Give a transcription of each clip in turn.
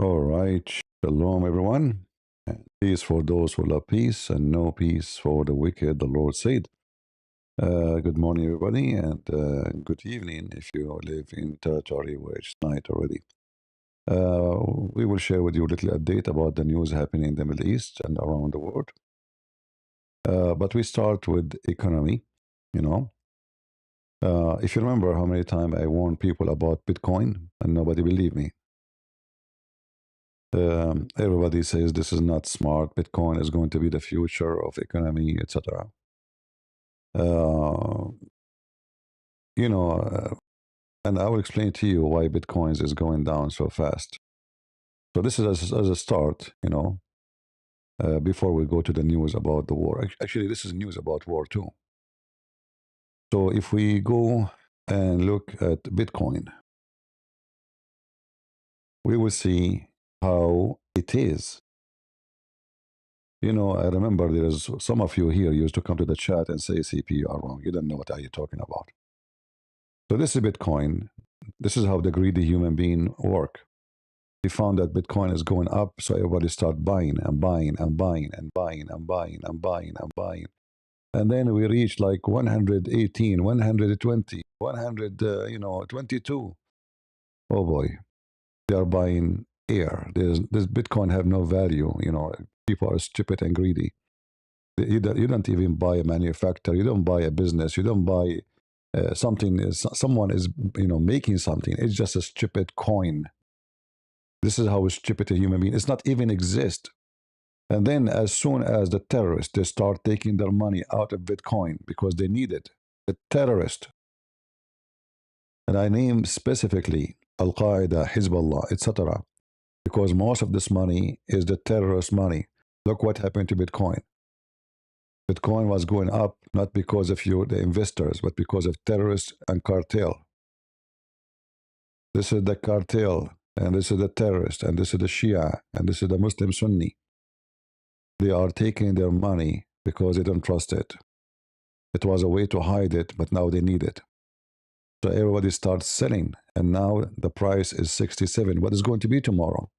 All right. Shalom, everyone. And peace for those who love peace, and no peace for the wicked, the Lord said. Good morning, everybody, and good evening if you live in territory where it's night already. We will share with you a little update about the news happening in the Middle East and around the world. But we start with economy, you know. If you remember how many times I warned people about Bitcoin and nobody believed me. Everybody says this is not smart. Bitcoin is going to be the future of economy, etc. Uh, you know, and I will explain to you why Bitcoins is going down so fast. So this is as a start, before we go to the news about the war. Actually, this is news about war too. So if we go and look at Bitcoin, we will see how it is. I remember there's some of you here used to come to the chat and say, CP, you are wrong. You don't know what are you talking about. So this is Bitcoin. This is how the greedy human being work. He found that Bitcoin is going up, so everybody start buying and buying and buying and buying and buying and buying and buying. And then we reach like 118, 120, 22. Oh boy, they are buying air. This Bitcoin have no value. People are stupid and greedy. You don't even buy a manufacturer. You don't buy a business. You don't buy someone is making something. It's just a stupid coin. This is how stupid a human being. It's not even exist. And then as soon as the terrorists they start taking their money out of Bitcoin because they need it, the terrorist, and I name specifically Al Qaeda, Hezbollah, etc., because most of this money is the terrorist money. Look what happened to Bitcoin. Bitcoin was going up not because of you, the investors, but because of terrorists and cartel. This is the cartel, and this is the terrorist, and this is the Shia, and this is the Muslim Sunni. They are taking their money because they don't trust it. It was a way to hide it, but now they need it. So everybody starts selling, and now the price is 67. What is going to be tomorrow?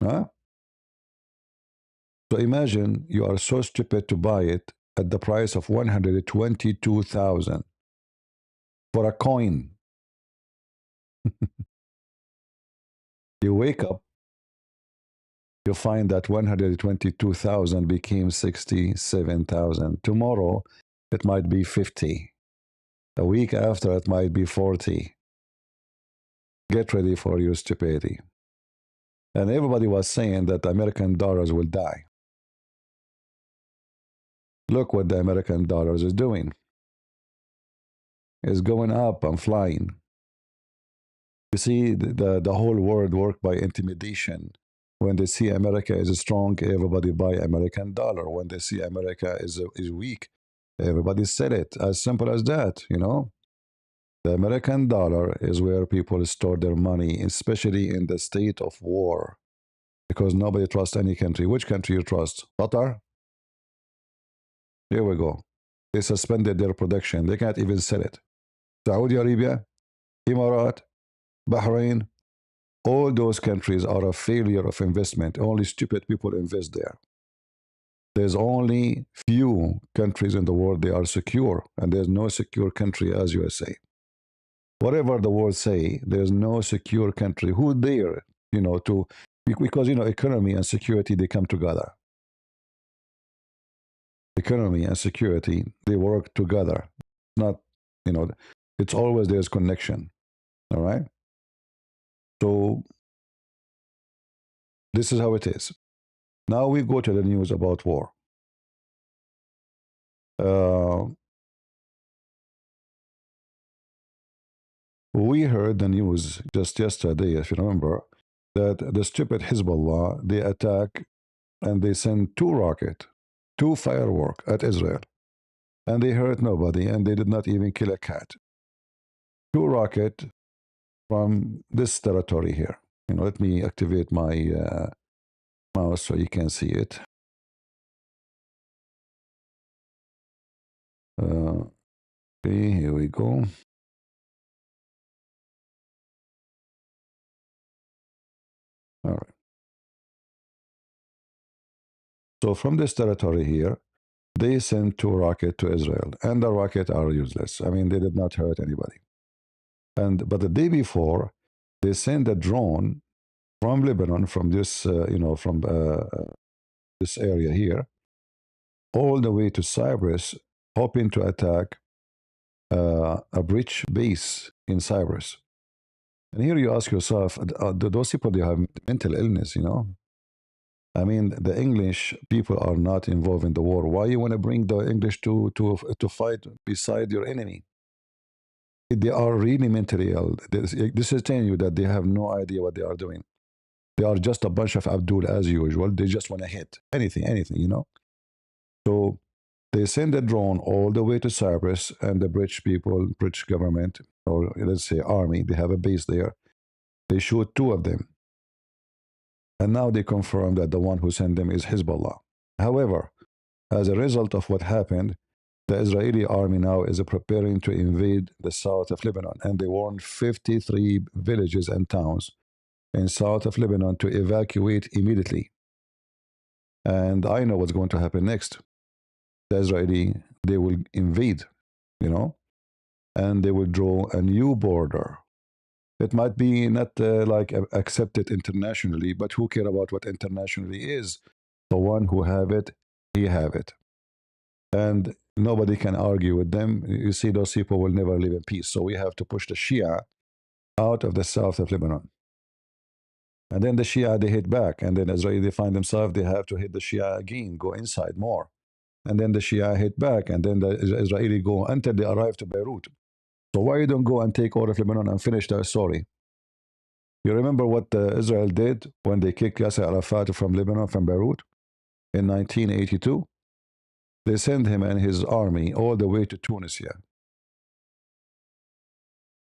Huh? So imagine you are so stupid to buy it at the price of 122,000 for a coin. You wake up, you find that 122,000 became 67,000. Tomorrow, it might be 50. A week after, it might be 40. Get ready for your stupidity. And everybody was saying that American dollars will die. Look what the American dollars is doing. It's going up and flying. You see, the whole world work by intimidation. When they see America is strong, everybody buy American dollar. When they see America is weak, everybody sell it. As simple as that, The American dollar is where people store their money, especially in the state of war, because nobody trusts any country. Which country you trust? Qatar? Here we go. They suspended their production. They can't even sell it. Saudi Arabia, Emirat, Bahrain, all those countries are a failure of investment. Only stupid people invest there. There's only few countries in the world they are secure, and there's no secure country as USA. Whatever the world say, there's no secure country. Who dare, to because economy and security they come together. Economy and security they work together. Not, it's always there's connection. All right. So this is how it is. Now we go to the news about war. We heard the news just yesterday, if you remember, that the stupid Hezbollah, they attack and they send two firework at Israel. And they hurt nobody and they did not even kill a cat. Two rocket from this territory here. Let me activate my mouse so you can see it. Okay, here we go. All right. So from this territory here, they sent two rockets to Israel, and the rockets are useless. I mean, they did not hurt anybody. And but the day before, they sent a drone from Lebanon, from this, from this area here, all the way to Cyprus, hoping to attack a British base in Cyprus. And here you ask yourself, do those people, they have mental illness, you know? I mean, the English people are not involved in the war. Why you want to bring the English to fight beside your enemy? They are really mentally ill. This is telling you that they have no idea what they are doing. They are just a bunch of Abdul as usual. They just want to hit anything, you know? So they send a drone all the way to Cyprus, and the British people, British government, or let's say army, they have a base there. They shoot two of them. And now they confirm that the one who sent them is Hezbollah. However, as a result of what happened, the Israeli army now is preparing to invade the south of Lebanon, and they warned 53 villages and towns in south of Lebanon to evacuate immediately. And I know what's going to happen next. The Israeli, they will invade, you know, and they will draw a new border. It might be not accepted internationally, but who care about what internationally is? The one who have it, he have it. And nobody can argue with them. You see, those people will never live in peace. So we have to push the Shia out of the south of Lebanon. And then the Shia, they hit back. And then Israel, they find themselves, they have to hit the Shia again, go inside more. And then the Shia hit back. And then the Israeli go until they arrive to Beirut. So why you don't go and take all of Lebanon and finish that story? You remember what Israel did when they kicked Yasser Arafat from Lebanon, from Beirut in 1982? They sent him and his army all the way to Tunisia.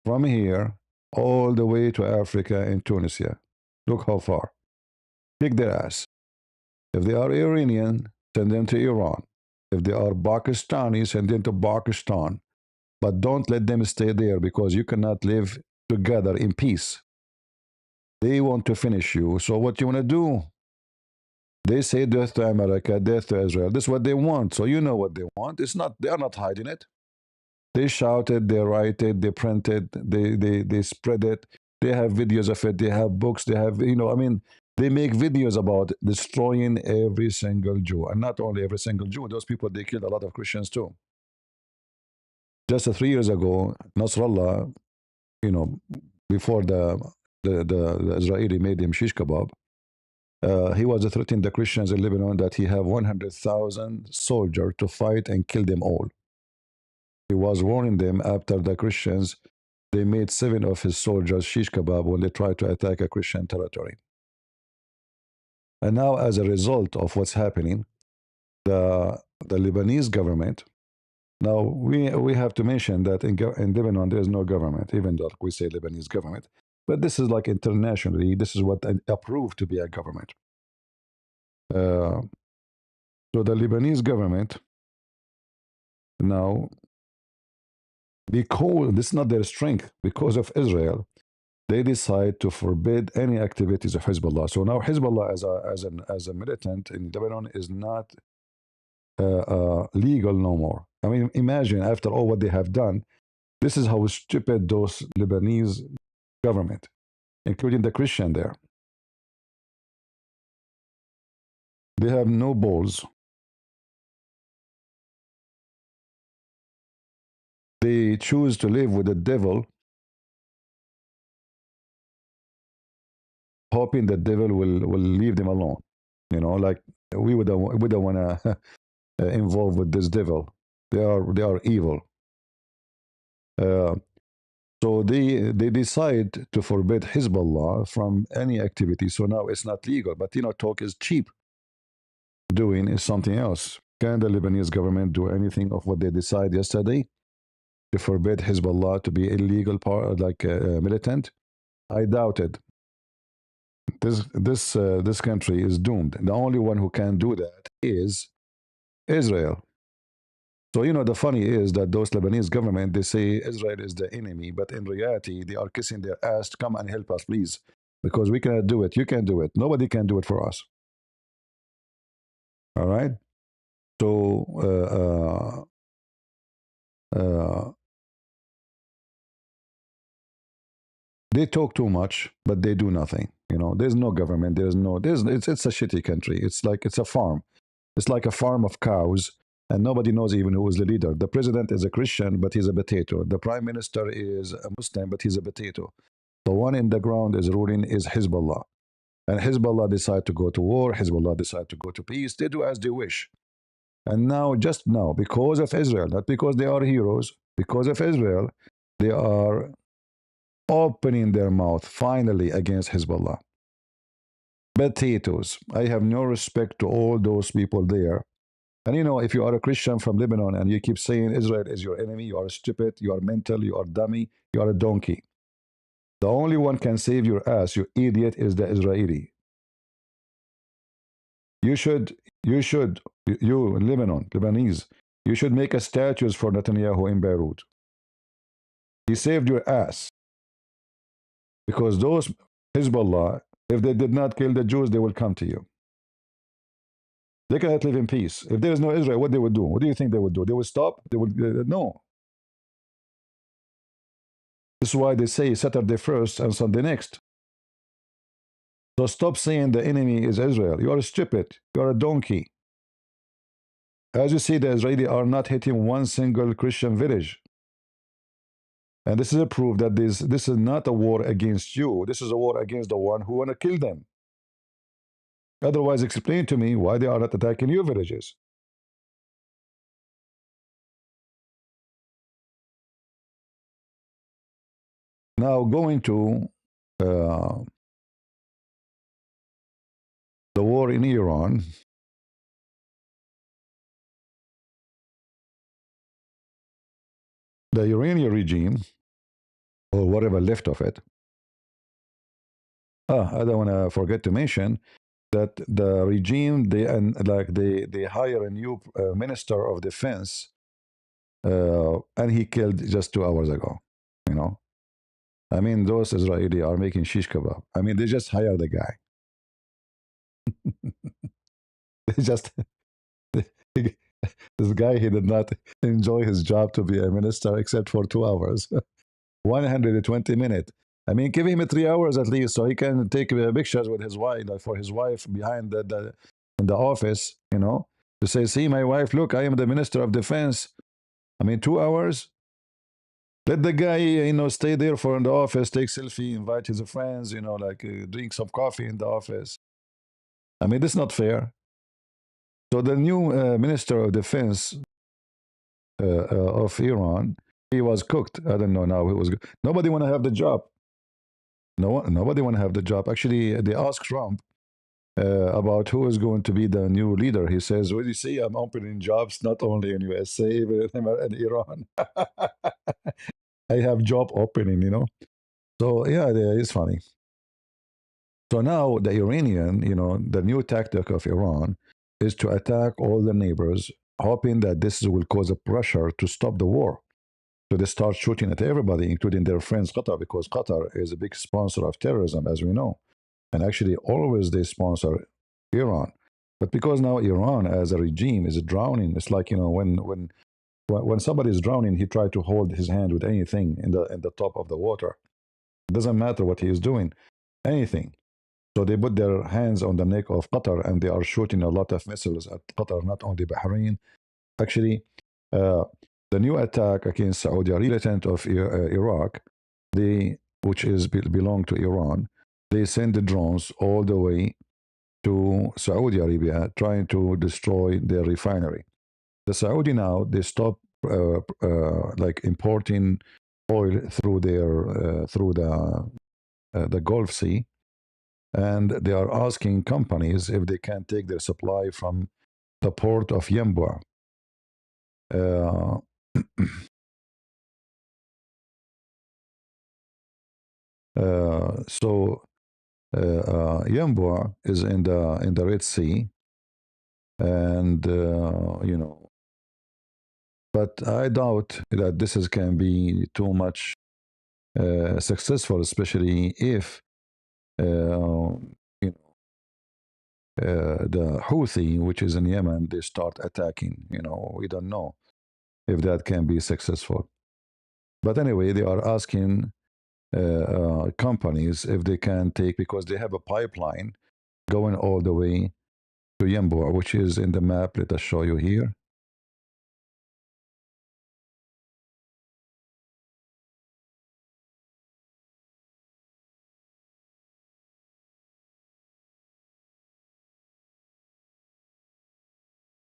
From here, all the way to Africa and Tunisia. Look how far. Kick their ass. If they are Iranian, send them to Iran. If they are Pakistani, send them to Pakistan. But don't let them stay there, because you cannot live together in peace. They want to finish you. So what you want to do? They say death to America, death to Israel. This is what they want. So you know what they want. It's not, they are not hiding it. They shout it, they write it, they print it, they spread it. They have videos of it, they have books, they have, I mean, they make videos about destroying every single Jew. And not only every single Jew, those people, they killed a lot of Christians too. Just 3 years ago, Nasrallah, before the Israeli made him shish kebab, he was threatening the Christians in Lebanon that he have 100,000 soldiers to fight and kill them all. He was warning them after the Christians, they made 7 of his soldiers shish kebab when they tried to attack a Christian territory. And now, as a result of what's happening, the Lebanese government, now we have to mention that in Lebanon there is no government, even though we say Lebanese government, but this is like internationally, this is what approved to be a government. Uh, so the Lebanese government now, because this is not their strength, because of Israel, they decide to forbid any activities of Hezbollah. So now Hezbollah as a militant in Lebanon is not legal no more. I mean, imagine after all what they have done, this is how stupid those Lebanese government, including the Christian there. They have no balls. They choose to live with the devil, hoping the devil will leave them alone. Like we don't want to involve with this devil. They are evil. Uh, so they decide to forbid Hezbollah from any activity. So now it's not legal, but talk is cheap. Doing is something else. Can the Lebanese government do anything of what they decided yesterday to forbid Hezbollah to be illegal part, like militant? I doubt it. This country is doomed. The only one who can do that is Israel. So the funny is that those Lebanese government, they say Israel is the enemy, but in reality they are kissing their ass. Come and help us, please. because we cannot do it. You can do it. Nobody can do it for us. All right. So uh, they talk too much, but they do nothing. There's no government. It's a shitty country. It's like it's a farm. It's like a farm of cows, and nobody knows even who is the leader. The president is a Christian, but he's a potato. The prime minister is a Muslim, but he's a potato. The one in the ground is ruling is Hezbollah. And Hezbollah decide to go to war. Hezbollah decide to go to peace. They do as they wish. And now, just now, because of Israel, not because they are heroes, because of Israel, they are opening their mouth finally against Hezbollah. Potatoes. I have no respect to all those people there. And if you are a Christian from Lebanon and you keep saying Israel is your enemy, you are stupid, you are mental, you are dummy, you are a donkey. The only one can save your ass, you idiot, is the Israeli. You should, you Lebanese, you should make a statues for Netanyahu in Beirut. He saved your ass. Because those Hezbollah, if they did not kill the Jews, they will come to you. They cannot live in peace. If there is no Israel, what they would do? What do you think they would do? They would stop? They would, no. This is why they say Saturday first and Sunday next. So stop saying the enemy is Israel. You are stupid. You are a donkey. As you see, the Israelis are not hitting one single Christian village. And this is a proof that this is not a war against you. This is a war against the one who want to kill them. Otherwise, explain to me why they are not attacking your villages. Now, going to uh, the war in Iran, the Iranian regime, or whatever left of it, I don't want to forget to mention that the regime, they hire a new minister of defense, and he killed just 2 hours ago. I mean, those Israeli are making shish kebab. I mean, they just hired the guy. They just this guy, he did not enjoy his job to be a minister except for 2 hours. 120 minutes. I mean, give him 3 hours at least so he can take pictures with his wife, like for his wife behind in the office, to say, see my wife, look, I am the minister of defense. I mean, 2 hours. Let the guy, stay there for in the office, take selfie, invite his friends, like drink some coffee in the office. I mean, this is not fair. So the new minister of defense of Iran, he was cooked. I don't know now. He was. Nobody want to have the job. Nobody want to have the job. Actually, they asked Trump about who is going to be the new leader. He says, "Well, you see, I'm opening jobs not only in USA but in Iran. I have job opening." So yeah, it's funny. So now the Iranian, the new tactic of Iran is to attack all the neighbors, hoping that this will cause a pressure to stop the war. So they start shooting at everybody, including their friends Qatar, because Qatar is a big sponsor of terrorism, as we know. And actually, always they sponsor Iran. But because now Iran as a regime is drowning, it's like, when somebody is drowning, he tries to hold his hand with anything in the top of the water. It doesn't matter what he is doing, anything. So they put their hands on the neck of Qatar and they are shooting a lot of missiles at Qatar, not only Bahrain. Actually, uh, the new attack against Saudi Arabia, militant of Iraq, which is belong to Iran, they send the drones all the way to Saudi Arabia, trying to destroy their refinery. The Saudi now they stop like importing oil through the Gulf Sea, and they are asking companies if they can take their supply from the port of Yanbu. Uh, so Yanbu is in the Red Sea, and but I doubt that can be too much successful, especially if you the Houthi, which is in Yemen, they start attacking. We don't know if that can be successful. But anyway, they are asking companies if they can take, because they have a pipeline going all the way to Yanbu, which is in the map. Let us show you here.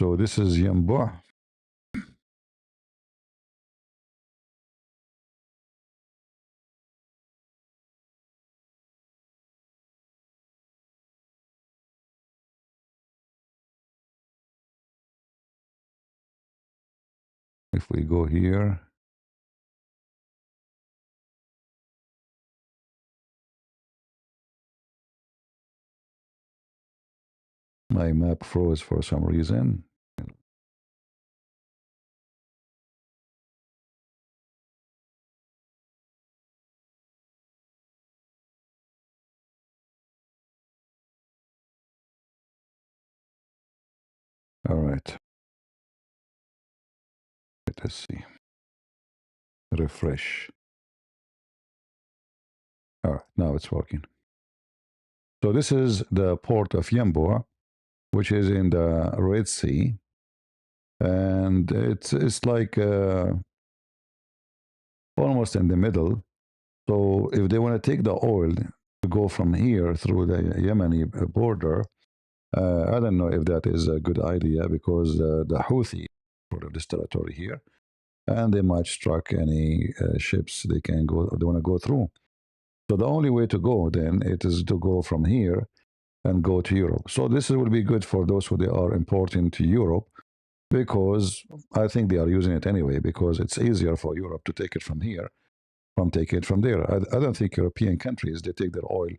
So this is Yanbu. If we go here, my map froze for some reason. All right, let us see. Refresh. All right, now it's working. So this is the port of Yanbu, which is in the Red Sea, and it's like almost in the middle. So if they want to take the oil to go from here through the Yemeni border, I don't know if that is a good idea, because the Houthi part of this territory here, and they might strike any ships they can go, they want to go through. So the only way to go then it is to go from here and go to Europe. So this will be good for those who they are importing to Europe, because I think they are using it anyway, because it's easier for Europe to take it from here from take it from there. I don't think European countries, they take their oil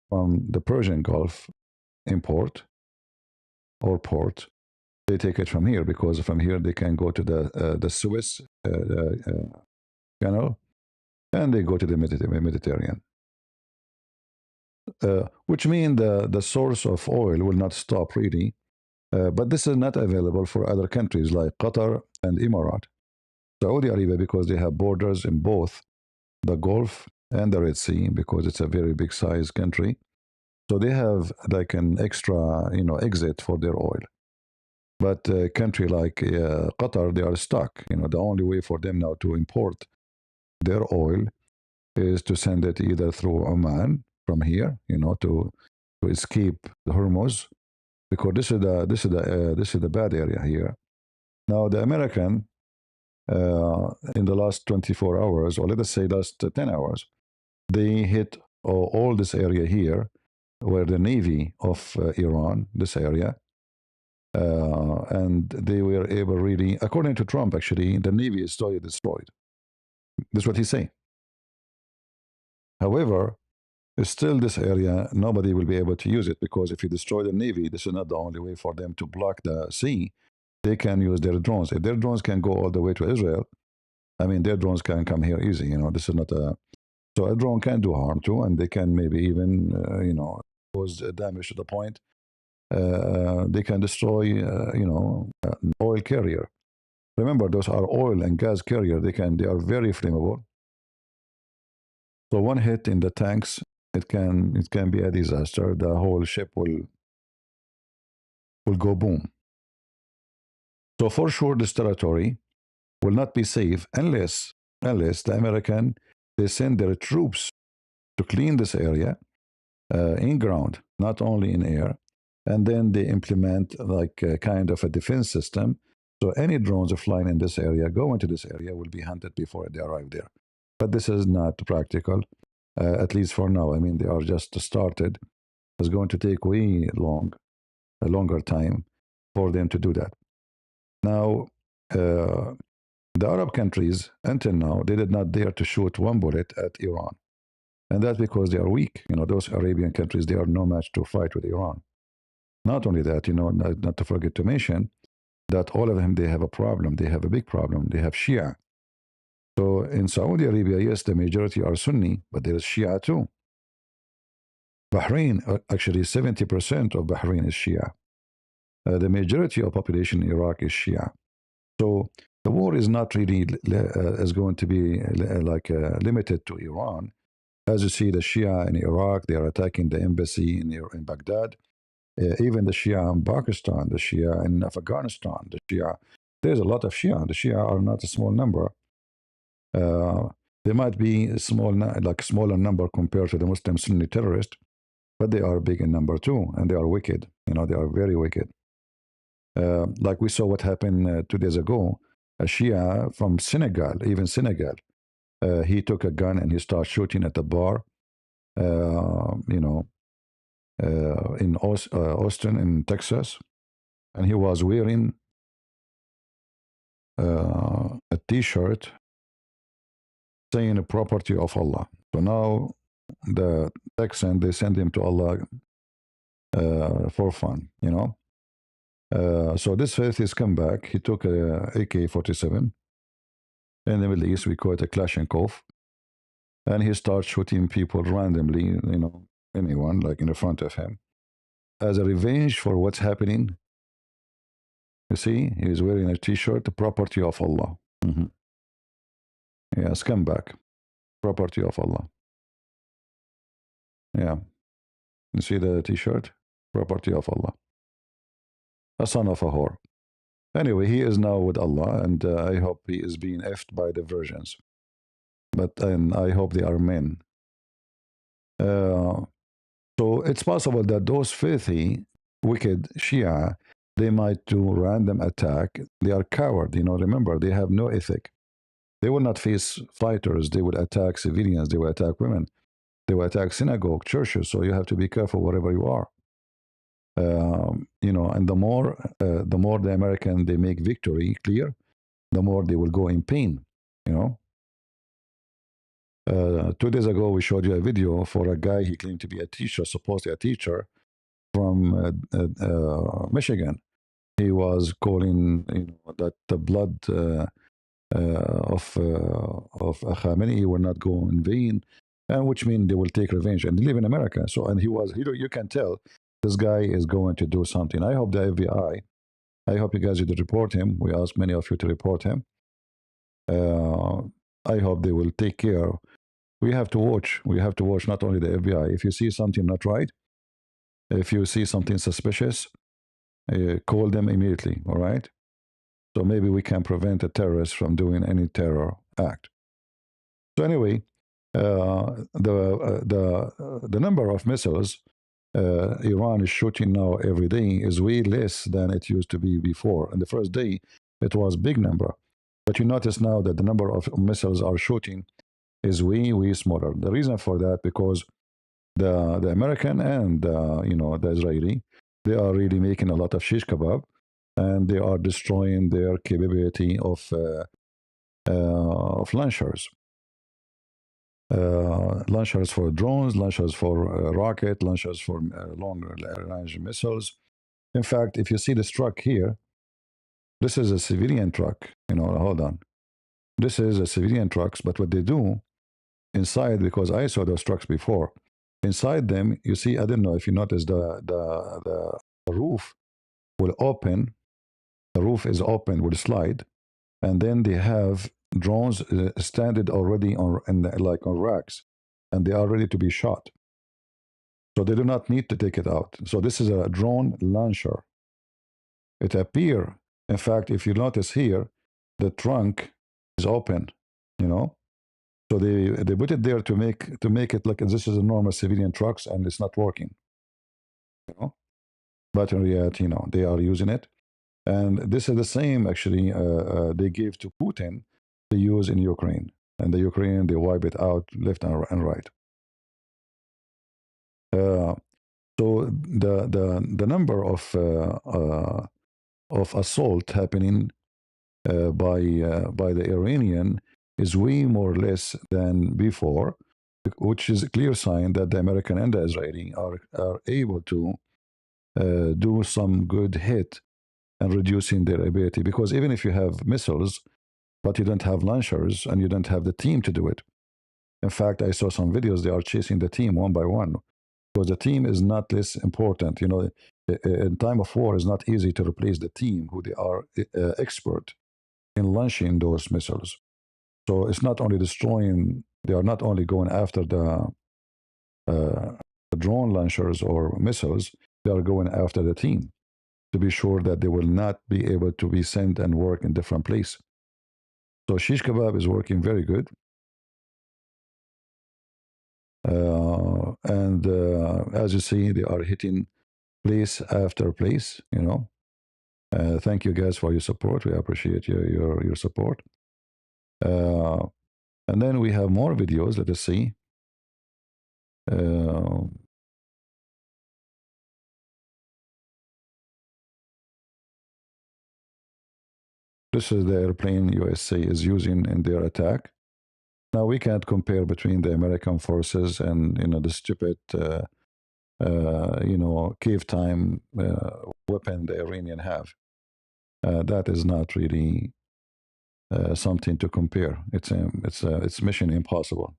from the Persian Gulf import or port. They take it from here, because from here they can go to the Suez Canal, and they go to the Mediterranean. Which means the source of oil will not stop really. But this is not available for other countries like Qatar and Emirat. Saudi Arabia, because they have borders in both the Gulf and the Red Sea, because it's a very big size country. So they have like an extra, exit for their oil. But a country like Qatar, they are stuck. The only way for them now to import their oil is to send it either through Oman from here, to escape the Hormuz, because this is the bad area here. Now the American, in the last 24 hours, or let us say last 10 hours, they hit all this area here, where the navy of Iran, this area, and they were able really, according to Trump, actually, the navy is totally destroyed. That's what he's saying. However, still this area, nobody will be able to use it, because if you destroy the navy, this is not the only way for them to block the sea. They can use their drones. If their drones can go all the way to Israel, I mean, their drones can come here easy. This is not a, so a drone can do harm too, and they can maybe even, cause damage to the point. They can destroy, an oil carrier. Remember, those are oil and gas carrier. They are very flammable. So one hit in the tanks, it can be a disaster. The whole ship will go boom. So for sure, this territory will not be safe unless the American, they send their troops to clean this area in ground, not only in air, and then they implement like a kind of a defense system. So any drones flying in this area, go into this area, will be hunted before they arrive there. But this is not practical, at least for now. I mean, they are just started. It's going to take a longer time for them to do that. Now, uh, the Arab countries, until now, they did not dare to shoot one bullet at Iran. And that's because they are weak. Those Arabian countries, they are no match to fight with Iran. Not only that, not to forget to mention that all of them, they have a problem. They have a big problem. They have Shia. So in Saudi Arabia, yes, the majority are Sunni, but there is Shia too. Bahrain, actually 70% of Bahrain is Shia. The majority of population in Iraq is Shia. So the war is not really is going to be limited to Iran. As you see, the Shia in Iraq, they are attacking the embassy in Baghdad. Even the Shia in Pakistan, the Shia in Afghanistan, the Shia. There's a lot of Shia. The Shia are not a small number. Uh, they might be a smaller number compared to the Muslim Sunni terrorists, but they are big in number too, and they are wicked. They are very wicked. Like we saw what happened 2 days ago. A Shia from Senegal, even Senegal, he took a gun and he started shooting at the bar. Uh, you know, in Austin, in Texas, and he was wearing a T-shirt saying the property of Allah. So now the Texan, they send him to Allah for fun. So this faith has come back. He took a AK-47. In the Middle East, we call it a Kalashnikov. And he starts shooting people randomly, anyone, like in the front of him. As a revenge for what's happening, you see, he's wearing a T-shirt, the property of Allah. Mm-hmm. Yeah, scumbag, property of Allah. Yeah, you see the T-shirt, property of Allah. A son of a whore. Anyway, he is now with Allah, and I hope he is being effed by the virgins. And I hope they are men. So it's possible that those filthy, wicked Shia, they might do random attack. They are coward. Remember, they have no ethic. They will not face fighters. They would attack civilians. They will attack women. They will attack synagogue, churches. So you have to be careful wherever you are. And the more the American they make victory clear, the more they will go in pain. 2 days ago, we showed you a video for a guy. He claimed to be a teacher, supposedly a teacher from Michigan. He was calling that the blood of Khamenei will not go in vain, and which means they will take revenge. And they live in America. So, and you can tell this guy is going to do something. I hope the FBI, I hope you guys did report him. We asked many of you to report him. I hope they will take care. We have to watch. We have to watch not only the FBI. If you see something not right, if you see something suspicious, call them immediately, all right? So maybe we can prevent a terrorist from doing any terror act. So anyway, the number of missiles Iran is shooting now every day is way less than it used to be before. And the first day, it was big number. But you notice now that the number of missiles are shooting is way, way smaller. The reason for that, because the American and the Israeli, they are really making a lot of shish kebab, and they are destroying their capability of launchers. Launchers for drones, launchers for rocket, launchers for long-range missiles. In fact, if you see this truck here, this is a civilian truck. Hold on. This is a civilian trucks, but what they do inside, because I saw those trucks before, inside them, you see, I don't know if you notice the roof will open. The roof is open, will slide, and then they have drones standing already on racks, and they are ready to be shot. So they do not need to take it out. So this is a drone launcher. It appears, in fact, if you notice here, the trunk is open. So they put it there to make it like this is a normal civilian trucks, and it's not working. But in reality, they are using it. And this is the same, actually, they gave to Putin to use in Ukraine. And the Ukraine, they wipe it out left and right. So the number of assault happening by the Iranian is way more or less than before, which is a clear sign that the American and the Israeli are able to do some good hit and reducing their ability. Because even if you have missiles, but you don't have launchers and you don't have the team to do it. In fact, I saw some videos, they are chasing the team one by one. because the team is not less important. You know, in time of war, it's not easy to replace the team who they are expert in launching those missiles. So it's not only destroying; they are not only going after uh, the drone launchers or missiles; they are going after the team to be sure that they will not be able to be sent and work in different place. So shish kebab is working very good, and as you see, they are hitting place after place. You know, thank you guys for your support. We appreciate your support. Uh, and then we have more videos. Let us see. Uh, this is the airplane USA is using in their attack. Now we can't compare between the American forces and the stupid cave time weapon the Iranian have. That is not really something to compare. It's mission impossible.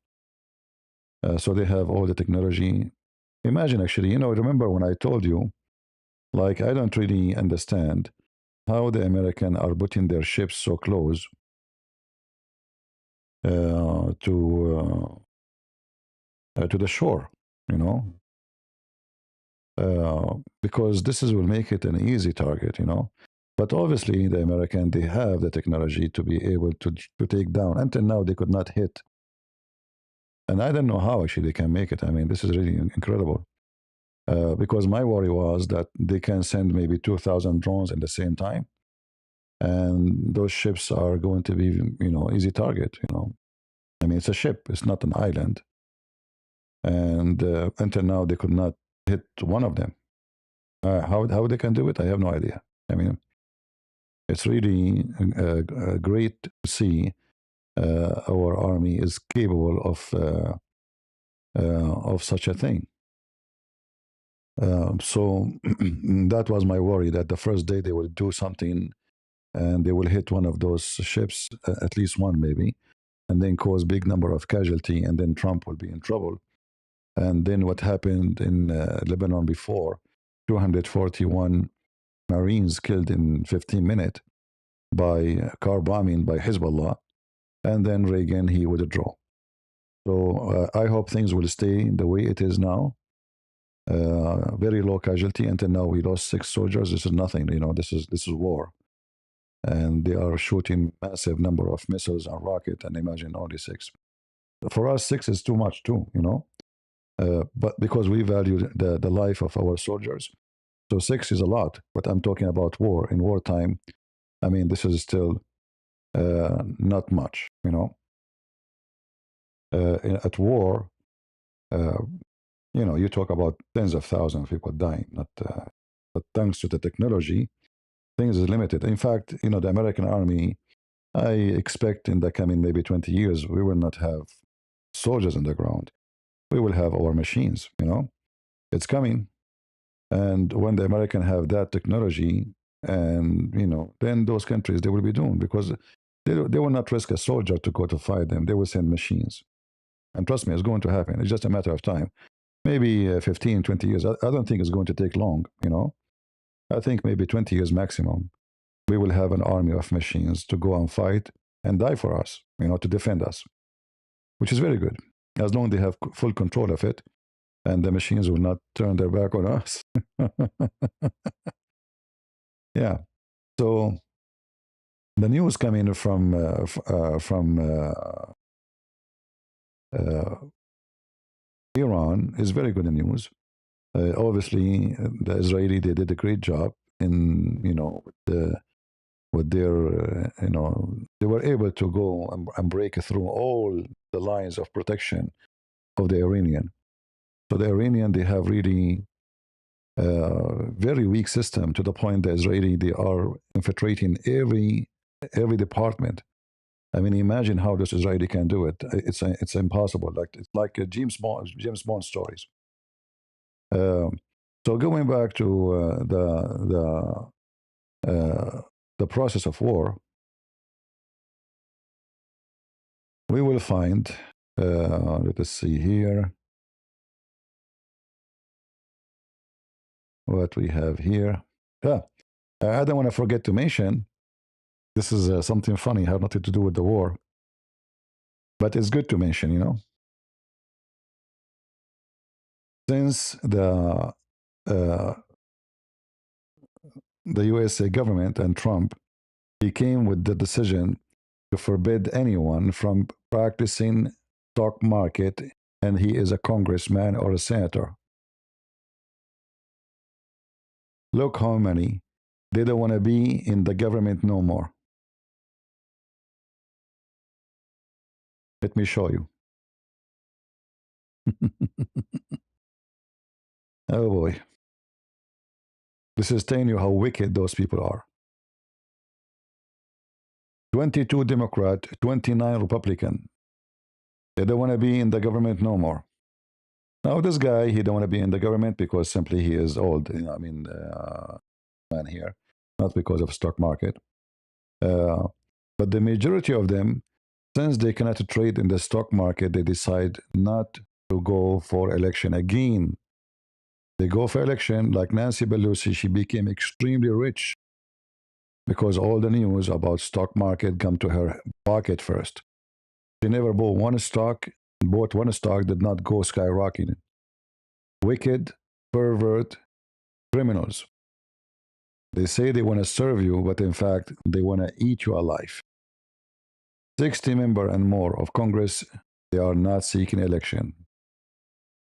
So they have all the technology. Imagine actually, remember when I told you, like I don't really understand how the American are putting their ships so close to the shore, you know, because this is will make it an easy target, you know. But obviously, the American they have the technology to be able to take down. Until now, they could not hit, and I don't know how actually they can make it. I mean, this is really incredible. Because my worry was that they can send maybe 2,000 drones at the same time, and those ships are going to be, easy target. I mean, it's a ship; it's not an island, and until now, they could not hit one of them. How they can do it, I have no idea. I mean, it's really great to see our army is capable of such a thing. So that was my worry that the first day they will do something and they will hit one of those ships, at least one maybe, and then cause big number of casualty, and then Trump will be in trouble. And then what happened in Lebanon before, 241 Marines killed in 15 minutes by car bombing by Hezbollah, and then Reagan he withdraw. So I hope things will stay the way it is now. Very low casualty until now. We lost 6 soldiers. This is nothing. This is war, and they are shooting massive number of missiles and rocket. And imagine only 6. For us, 6 is too much too. But because we value the life of our soldiers, so 6 is a lot. But I'm talking about war. In wartime, I mean, this is still not much. At war, uh, you talk about tens of thousands of people dying. Not, but thanks to the technology, things is limited. In fact, the American army, I expect in the coming maybe 20 years, we will not have soldiers on the ground. We will have our machines. It's coming, and when the American have that technology, and then those countries they will be doomed because they will not risk a soldier to go to fight them. They will send machines, and trust me, it's going to happen. It's just a matter of time. Maybe 15, 20 years. I don't think it's going to take long. I think maybe 20 years maximum. We will have an army of machines to go and fight and die for us, to defend us, which is very good. As long as they have full control of it and the machines will not turn their back on us. Yeah. So the news coming from uh, Iran is very good news. Obviously, the Israeli they did a great job in with their they were able to go and break through all the lines of protection of the Iranian. So the Iranian they have really very weak system to the point the Israeli they are infiltrating every department. I mean, imagine how this Israeli can do it. It's impossible. It's like a James Bond stories. Um, so going back to the process of war, we will find. Let us see here. what we have here. Yeah, I don't want to forget to mention this is something funny, have nothing to do with the war, but it's good to mention, you know, since uh, the USA government and Trump, he came with the decision to forbid anyone from practicing stock market, and he is a congressman or a senator. Look how many they don't want to be in the government no more. Let me show you. Oh boy. This is telling you how wicked those people are. 22 Democrat, 29 Republican. They don't want to be in the government no more. Now this guy, he don't want to be in the government because simply he is old. You know, I mean, man here, not because of stock market. Uh, but the majority of them, since they cannot trade in the stock market, they decide not to go for election again. They go for election like Nancy Pelosi. She became extremely rich because all the news about stock market come to her pocket first. She never bought one stock, did not go skyrocketing. Wicked, pervert, criminals. They say they want to serve you, but in fact, they want to eat you alive. 60 member and more of Congress, they are not seeking election.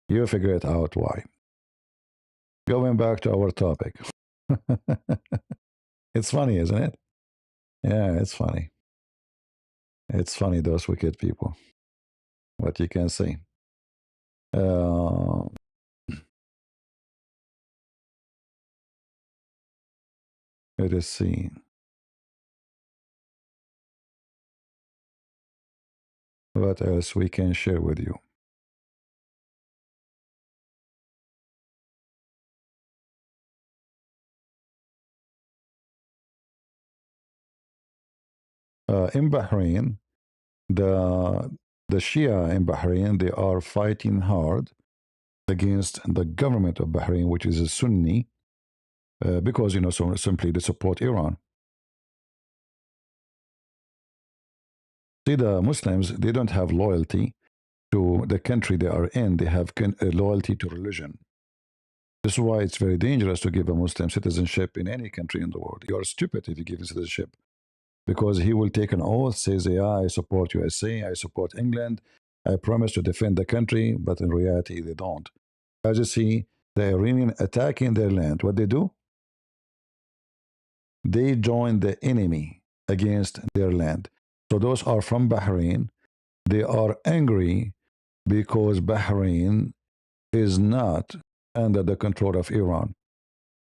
You figure it out why. Going back to our topic. It's funny, isn't it? Yeah, it's funny. It's funny, those wicked people. What you can say. Uh, let us see. What else we can share with you? In Bahrain, the the Shia in Bahrain, they are fighting hard against the government of Bahrain, which is a Sunni, because so simply they support Iran. See, the Muslims, they don't have loyalty to the country they are in. They have loyalty to religion. This is why it's very dangerous to give a Muslim citizenship in any country in the world. You are stupid if you give him citizenship because he will take an oath, says, yeah, I support USA, I support England, I promise to defend the country, but in reality, they don't. As you see, the Iranian attacking their land. What they do? They join the enemy against their land. So those are from Bahrain. They are angry because Bahrain is not under the control of Iran.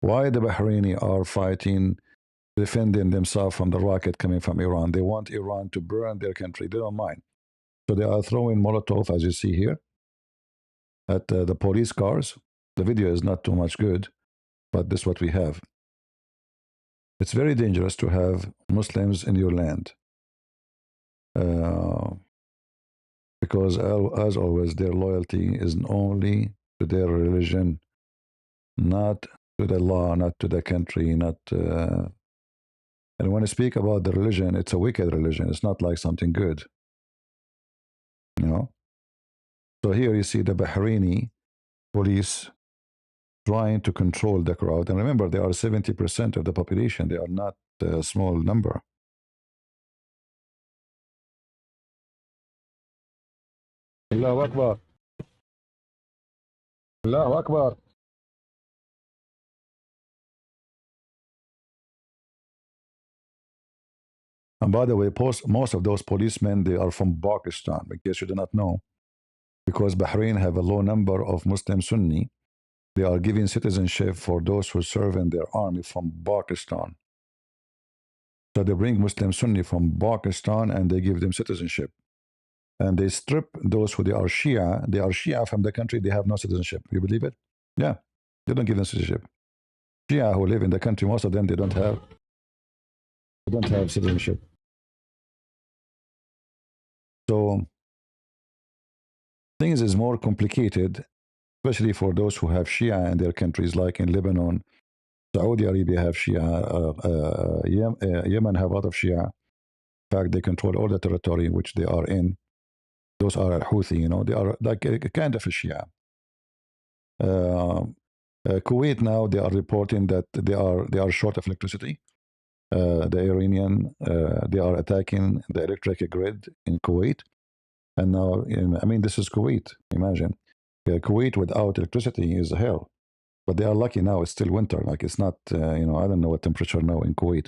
Why the Bahraini are fighting, defending themselves from the rocket coming from Iran? They want Iran to burn their country. They don't mind. So they are throwing Molotov, as you see here, at the police cars. The video is not too much good, but this is what we have. It's very dangerous to have Muslims in your land uh, because, as always, their loyalty is only to their religion, not to the law, not to the country, not. And when I speak about the religion, it's a wicked religion. It's not like something good, you know. So here you see the Bahraini police trying to control the crowd, and remember, they are 70% of the population. They are not a small number. Allahu Akbar. Allahu Akbar. And by the way, most of those policemen, they are from Pakistan, in case you do not know, because Bahrain have a low number of Muslim Sunni. They are giving citizenship for those who serve in their army from Pakistan. So they bring Muslim Sunni from Pakistan and they give them citizenship. And they strip those who they are Shia from the country, they have no citizenship. You believe it? Yeah, they don't give them citizenship. Shia who live in the country, most of them, they don't have citizenship. So things is more complicated especially for those who have Shia in their countries, like in Lebanon. Saudi Arabia have Shia, Yemen have a lot of Shia. In fact, they control all the territory which they are in. Those are Houthi, they are like a kind of a Shia. Uh, Kuwait now they are reporting that they are short of electricity. The Iranian they are attacking the electric grid in Kuwait, and now I mean this is Kuwait. Imagine Kuwait without electricity is hell. But they are lucky now. It's still winter. Like it's not. I don't know what temperature now in Kuwait.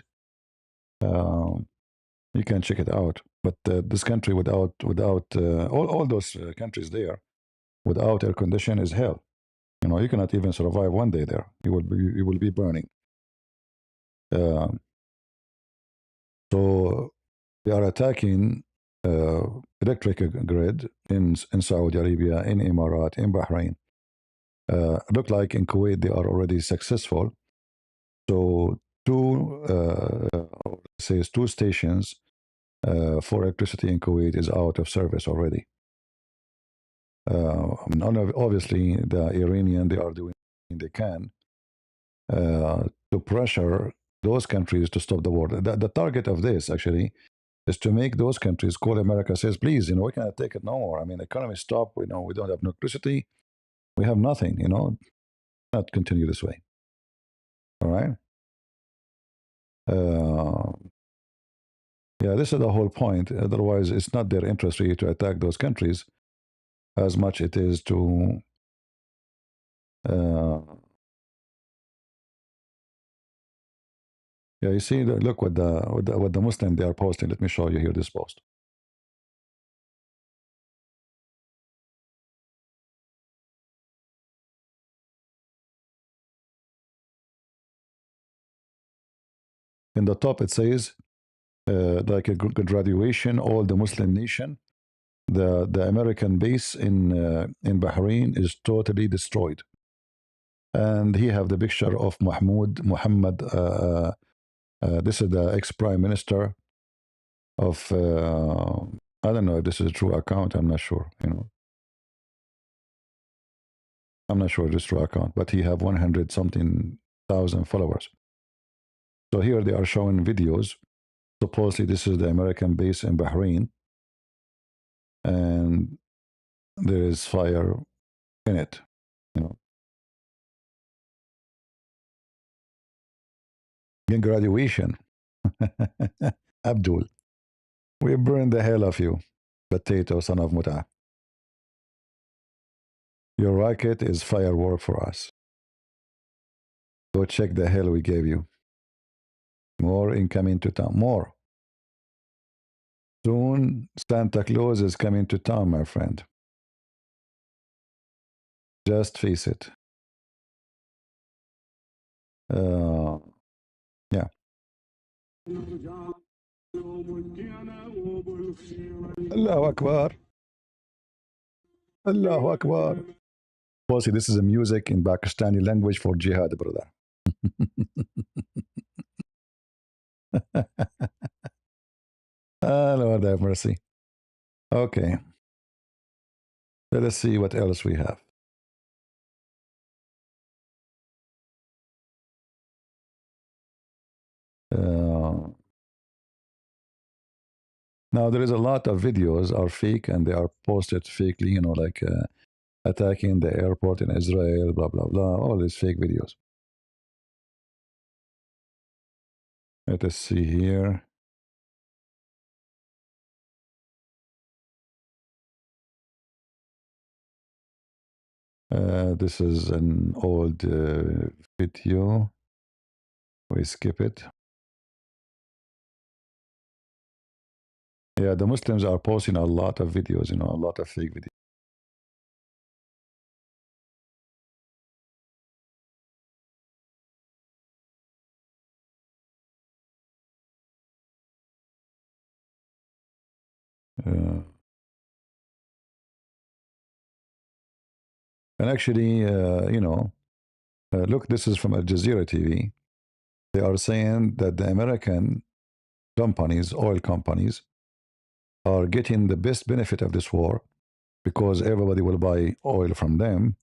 Um, you can check it out. But this country without all those countries there without air condition is hell. You cannot even survive one day there. You will be burning. Um, so they are attacking uh, electric grid in Saudi Arabia, in Emirat, in Bahrain. Look like in Kuwait they are already successful. So says two stations for electricity in Kuwait is out of service already. Obviously, the Iranian they are doing everything they can to pressure those countries to stop the war. The target of this actually is to make those countries call America, says, please, we cannot take it no more. I mean, the economy stop. We don't have no electricity. We have nothing. Not continue this way. All right. Uh, yeah, this is the whole point. Otherwise, it's not their interest really to attack those countries as much it is to uh, yeah, you see, look what the Muslim they are posting. Let me show you here this post. In the top, it says like a graduation, all the Muslim nation. The American base in Bahrain is totally destroyed, and he have the picture of Muhammad. This is the ex prime minister of. I don't know if this is a true account. I'm not sure. I'm not sure if it's true account, but he have 100 something thousand followers. So here they are showing videos. Supposedly this is the American base in Bahrain, and there is fire in it. You know, in graduation, Abdul, we burn the hell of you, potato son of Muta. Your rocket is firework for us. Go check the hell we gave you. More incoming to town. More. Soon Santa Claus is coming to town, my friend. Just face it. Yeah. Allahu Akbar. Allahu Akbar. Bossy, this is a music in Pakistani language for jihad, brother. Lord have mercy. Okay. Let us see what else we have. Uh, Now there is a lot of videos are fake and they are posted fakely, like attacking the airport in Israel, blah blah blah, all these fake videos. Let us see here. This is an old video. We skip it. Yeah, the Muslims are posting a lot of videos, a lot of fake videos. Uh, and actually, look, this is from Al Jazeera TV. They are saying that the American companies, oil companies, are getting the best benefit of this war because everybody will buy oil from them.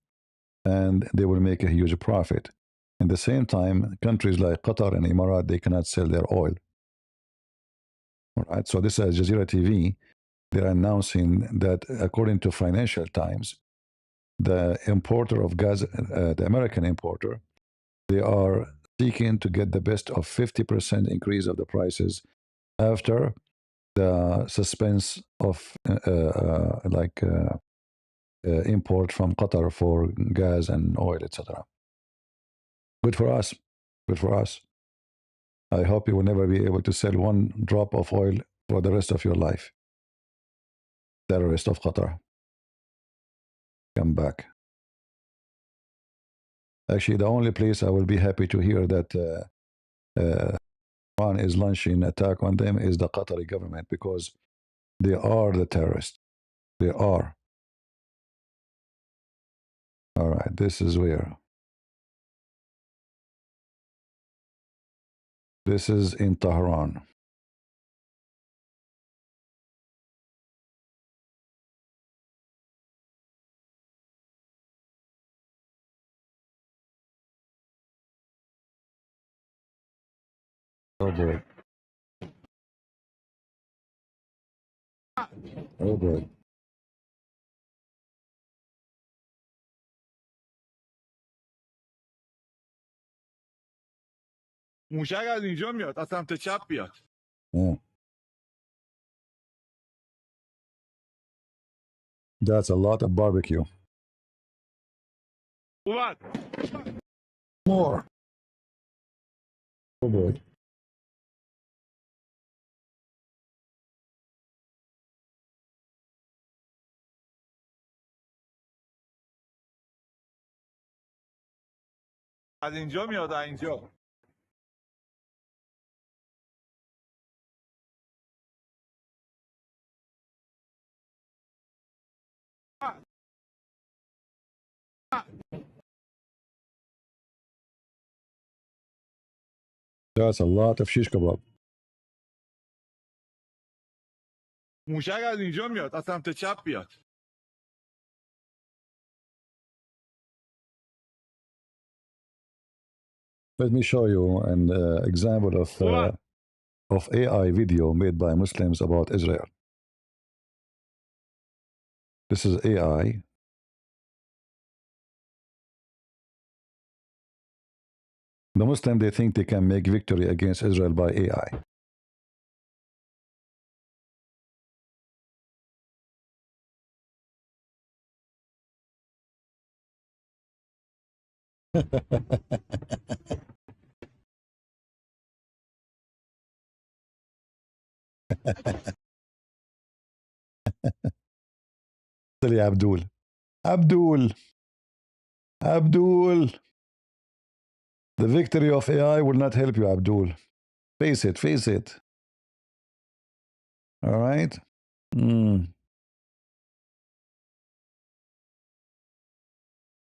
and they will make a huge profit. In the same time, countries like Qatar and Emirat, they cannot sell their oil. All right. So this is Jazeera TV. They're announcing that according to Financial Times, the importer of gas, the American importer, they are seeking to get the best of 50% increase of the prices after the suspense of import from Qatar for gas and oil, etc. Good for us. Good for us. I hope you will never be able to sell one drop of oil for the rest of your life. Terrorist of Qatar, come back. Actually, the only place I will be happy to hear that Iran is launching attack on them is the Qatari government because they are the terrorists. They are. All right, this is where. This is in Tehran. Oh boy. Oh boy. موشک از اینجا میاد از سمت چپ بیاد Yeah. That's a lot of barbecue. اومد More. Oh boy. از اینجا میاد از اینجا That's a lot of shish kebab. موشک از اینجا میاد از سمت چپ بیاد Let me show you an example of AI video made by Muslims about Israel. This is AI. The Muslims, they think they can make victory against Israel by AI. Abdul. Abdul. Abdul. The victory of AI will not help you, Abdul. Face it, face it. All right?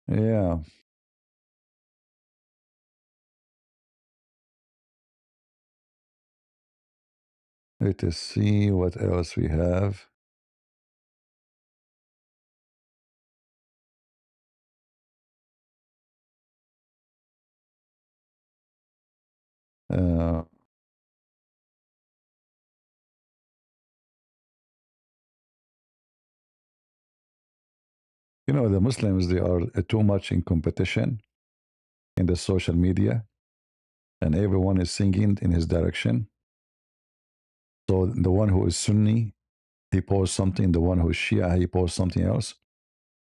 Yeah. Let us see what else we have. Uh, you know, the Muslims, they are too much in competition in the social media, and everyone is singing in his direction. So the one who is Sunni, he posts something. The one who is Shia, he posts something else.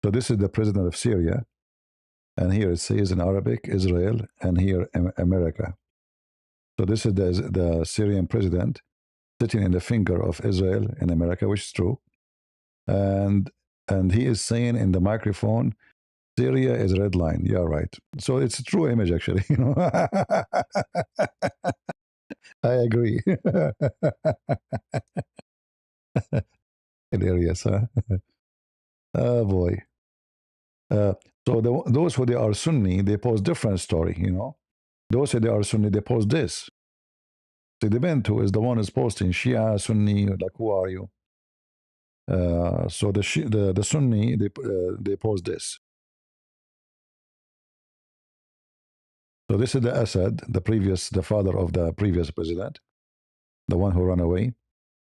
So this is the president of Syria. And here it says in Arabic, Israel, and here America. So this is the Syrian president sitting in the finger of Israel in America, which is true. And he is saying in the microphone, Syria is red line. Yeah, right. So it's a true image, actually. You know, I agree. Hilarious, huh? Oh boy. So those who they are Sunni, they post different story. You know, those who they are Sunni, they post this. So the depends who is the one who's posting Shia, Sunni, like who are you? So the Sunni they post this. So this is the Assad, the father of the previous president, the one who ran away.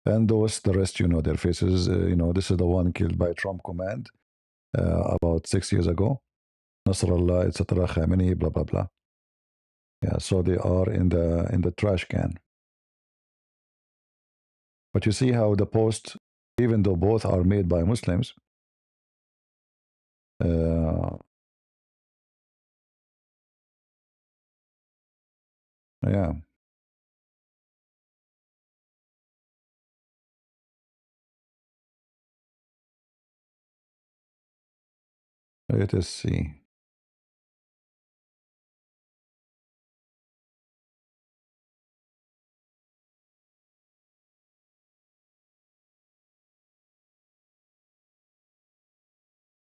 And those, the rest, you know their faces. This is the one killed by Trump command about 6 years ago. Nasrallah, etc., Khamenei, blah blah blah. Yeah, so they are in the trash can. But you see how the post, even though both are made by Muslims, uh, yeah, let us see.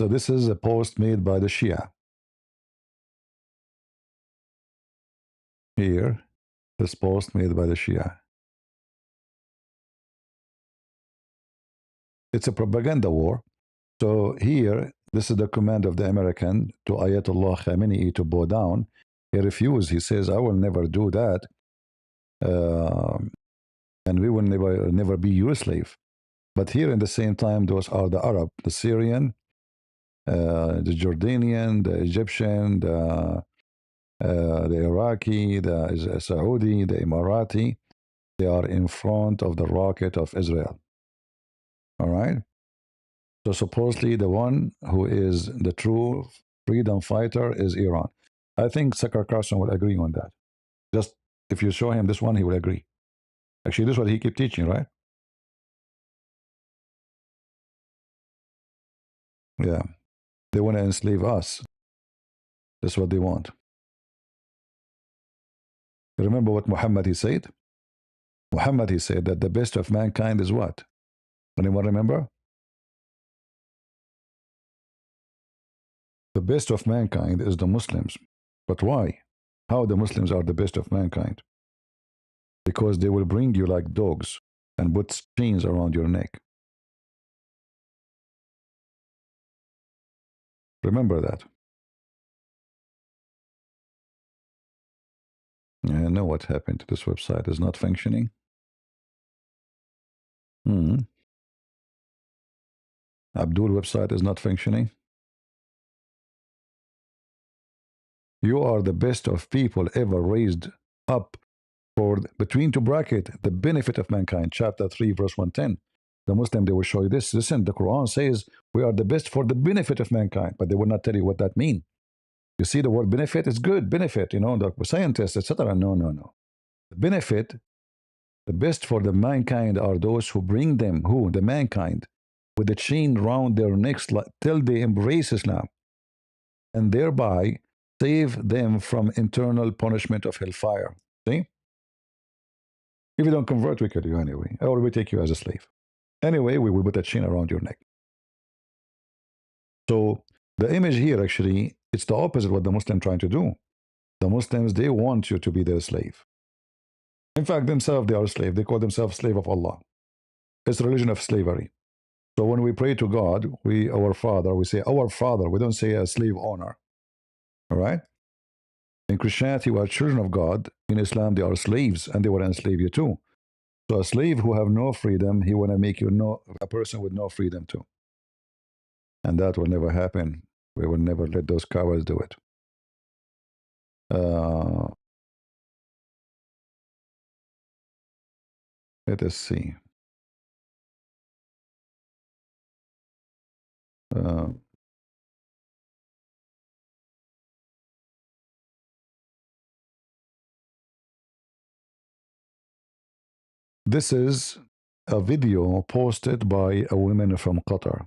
So this is a post made by the Shia. Here, this post made by the Shia. It's a propaganda war. So here, this is the command of the American to Ayatollah Khamenei to bow down. He refused. He says, "I will never do that, uh, and we will never be your slave." But here, in the same time, those are the Arab, the Syrian, the Jordanian, the Egyptian, the Iraqi, the Saudi, the Emirati. They are in front of the rocket of Israel. All right. So supposedly the one who is the true freedom fighter is Iran. I think Sakar Carson will agree on that. Just if you show him this one, he will agree. Actually, this is what he keep teaching, right? Yeah. They want to enslave us. That's what they want. Remember what Muhammad he said? Muhammad he said that the best of mankind is what? Anyone remember? The best of mankind is the Muslims. But why? How the Muslims are the best of mankind? Because they will bring you like dogs and put chains around your neck. Remember that. I know what happened to this website. Is not functioning. Hmm. Abdul website is not functioning. You are the best of people ever raised up for between two bracket the benefit of mankind. Chapter 3, verse 110. The Muslim they will show you this. Listen, the Quran says we are the best for the benefit of mankind, but they will not tell you what that means. You see, the word benefit is good, benefit, the scientists, etc. No, no, no. The benefit, the best for the mankind are those who bring them, who? The mankind, with the chain round their necks till they embrace Islam and thereby save them from eternal punishment of hellfire. See? If you don't convert, we kill you anyway, or we take you as a slave. Anyway, we will put a chain around your neck. So the image here actually, it's the opposite what the Muslim trying to do. The Muslims, they want you to be their slave. In fact, themselves, they are slave. They call themselves slave of Allah. It's a religion of slavery. So when we pray to God, our Father, we say our Father. We don't say a slave owner. All right? In Christianity, we are children of God. In Islam, they are slaves, and they will enslave you too. So a slave who have no freedom, he want to make you a person with no freedom too. And that will never happen. We will never let those cowards do it. Uh, Let us see. Uh, this is a video posted by a woman from Qatar.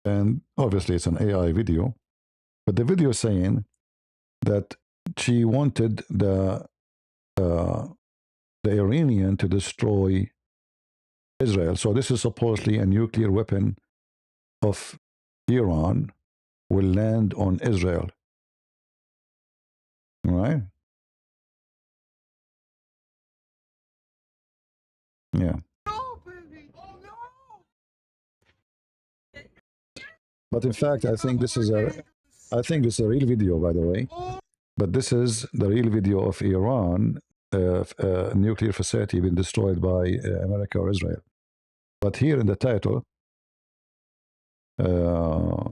And obviously, it's an AI video. But the video is saying that she wanted uh, the Iranian to destroy Israel. So this is supposedly a nuclear weapon of Iran will land on Israel. Right? Yeah. But in fact, I think this is a real video, by the way. But this is the real video of Iran nuclear facility being destroyed by America or Israel. But here in the title, uh,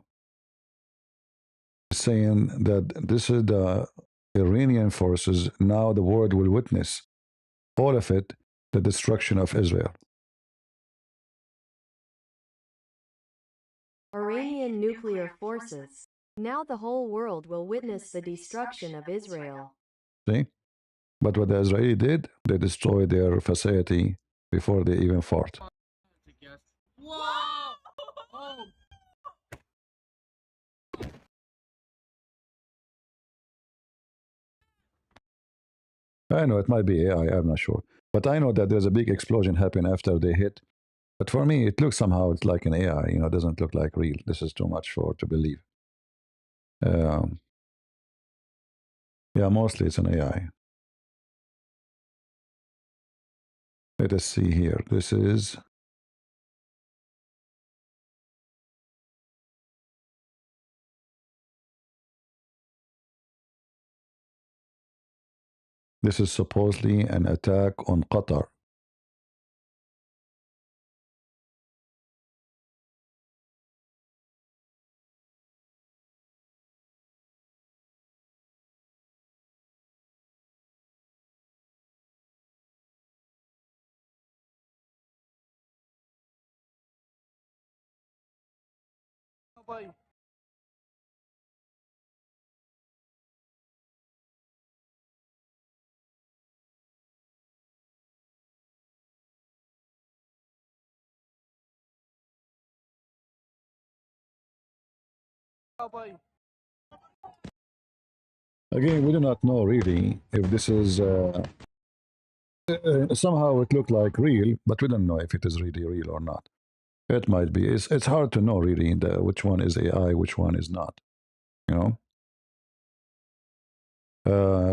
saying that this is the Iranian forces. Now the world will witness all of it, the destruction of Israel. Iranian nuclear forces. Now the whole world will witness the destruction of Israel. See? But what the Israeli did, they destroyed their facility before they even fought. I know it might be AI, I'm not sure. But I know that there's a big explosion happened after they hit. But for me, it looks somehow it's like an AI. It doesn't look like real. This is too much for to believe. Um, yeah, mostly it's an AI. Let us see here. This is supposedly an attack on Qatar. Again, we do not know really if this is somehow it looked like real, but we don't know if it is really real or not. It might be. It's hard to know really which one is AI, which one is not. You know.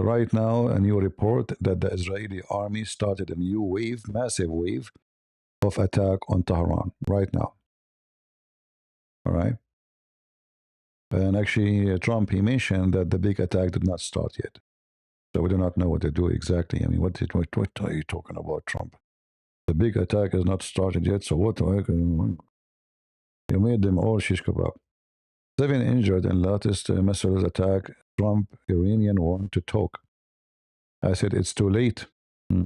Right now, a new report that the Israeli army started a new wave, massive wave of attack on Tehran right now. All right. And actually, Trump, he mentioned that the big attack did not start yet. So we do not know what they do exactly. I mean, what are you talking about, Trump? The big attack has not started yet. So what? You made them all shish kebab. 7 injured in latest missiles attack. Trump, Iranian want to talk. I said, it's too late. Hmm.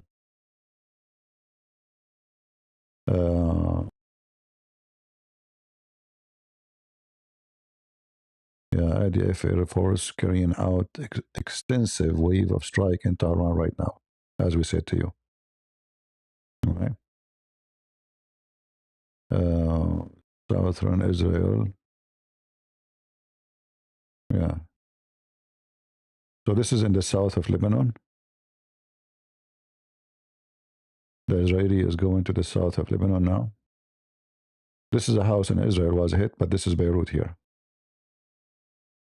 Yeah, IDF Air Force carrying out extensive wave of strike in Tehran right now, as we said to you. Okay. Uh, Southern Israel. Yeah. So this is in the south of Lebanon. The Israeli is going to the south of Lebanon now. This is a house in Israel was hit, but this is Beirut here.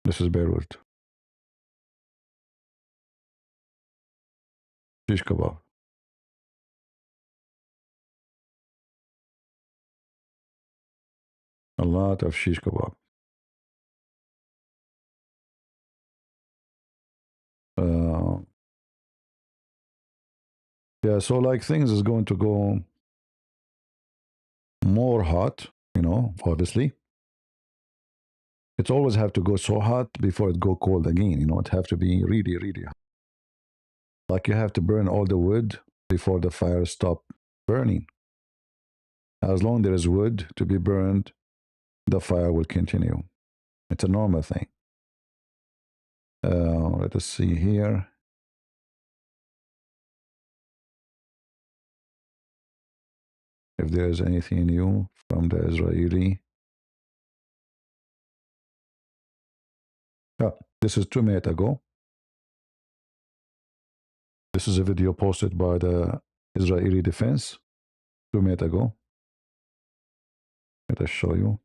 This is Beirut. Shish kebab. A lot of shish kebab. Uh, yeah, so like things is going to go more hot, obviously. It always have to go so hot before it go cold again. It have to be really, really hot. Like you have to burn all the wood before the fire stop burning. As long there is wood to be burned, the fire will continue. It's a normal thing. Let us see here. If there is anything new from the Israeli. Oh, this is 2 minutes ago. This is a video posted by the Israeli defense 2 minutes ago. Let us show you.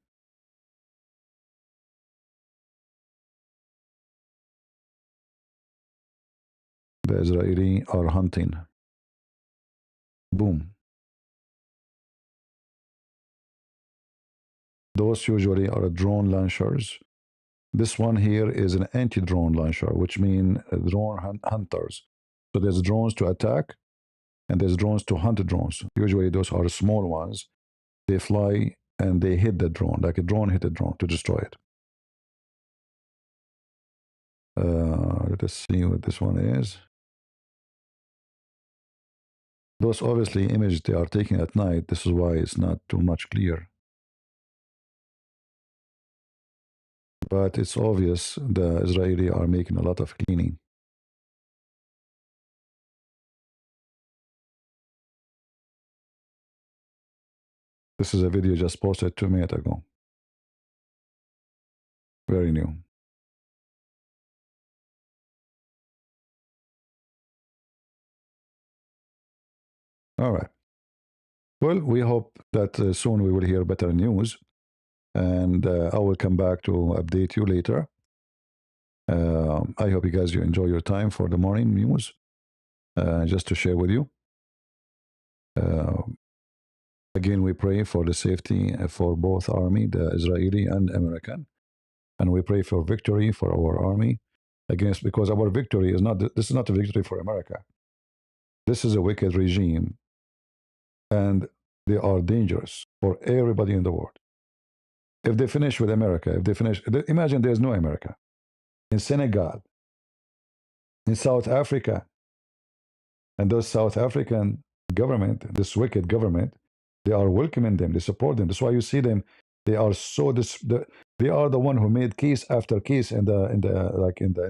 The Israeli are hunting. Boom. Those usually are drone launchers. This one here is an anti-drone launcher, which means drone hunters. So there's drones to attack and there's drones to hunt drones. Usually those are small ones. They fly and they hit the drone, like a drone hit a drone to destroy it. Let us see what this one is. Those obviously images they are taking at night. This is why it's not too much clear. But it's obvious the Israeli are making a lot of cleaning. This is a video just posted 2 minutes ago. Very new. All right. Well, we hope that soon we will hear better news. And I will come back to update you later. I hope you guys you enjoy your time for the morning news, just to share with you. Again, we pray for the safety for both army, the Israeli and American, and we pray for victory for our army against, because our victory is not, this is not a victory for America. This is a wicked regime, and they are dangerous for everybody in the world. If they finish with America, if they finish, imagine there's no America. In Senegal, in South Africa, and those South African government, this wicked government, they are welcoming them, they support them. That's why you see them. They are so they are the one who made case after case in the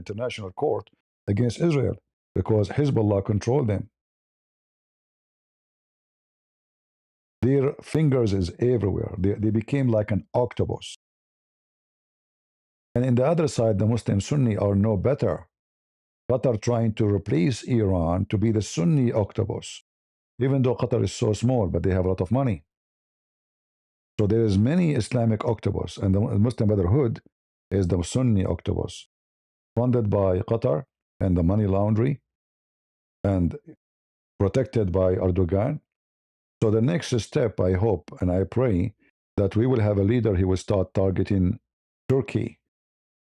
international court against Israel because Hezbollah controlled them. Their fingers is everywhere. They became like an octopus. And in the other side, the Muslim Sunni are no better. Qatar trying to replace Iran to be the Sunni octopus, even though Qatar is so small, but they have a lot of money. So there is many Islamic octopus, and the Muslim Brotherhood is the Sunni octopus, funded by Qatar and the money laundry, and protected by Erdogan. So the next step, I hope and I pray that we will have a leader who will start targeting Turkey,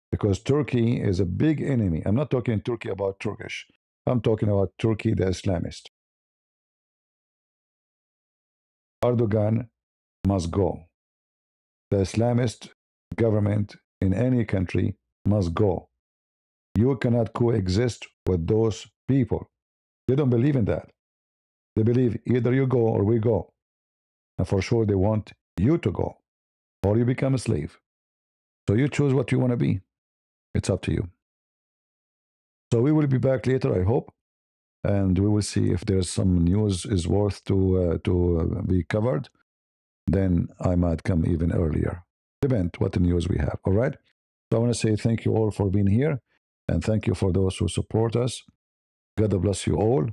because Turkey is a big enemy. I'm not talking Turkey about Turkish. I'm talking about Turkey, the Islamist. Erdogan must go. The Islamist government in any country must go. You cannot coexist with those people. They don't believe in that. They believe either you go or we go. And for sure, they want you to go or you become a slave. So you choose what you want to be. It's up to you. So we will be back later, I hope. And we will see if there's some news is worth to be covered. Then I might come even earlier. Depend what the news we have. All right. So I want to say thank you all for being here. And thank you for those who support us. God bless you all.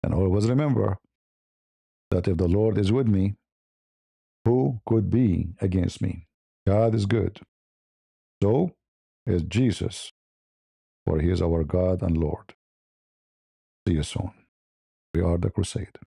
And always remember that if the Lord is with me, who could be against me? God is good. So is Jesus, for he is our God and Lord. See you soon. We are the crusade.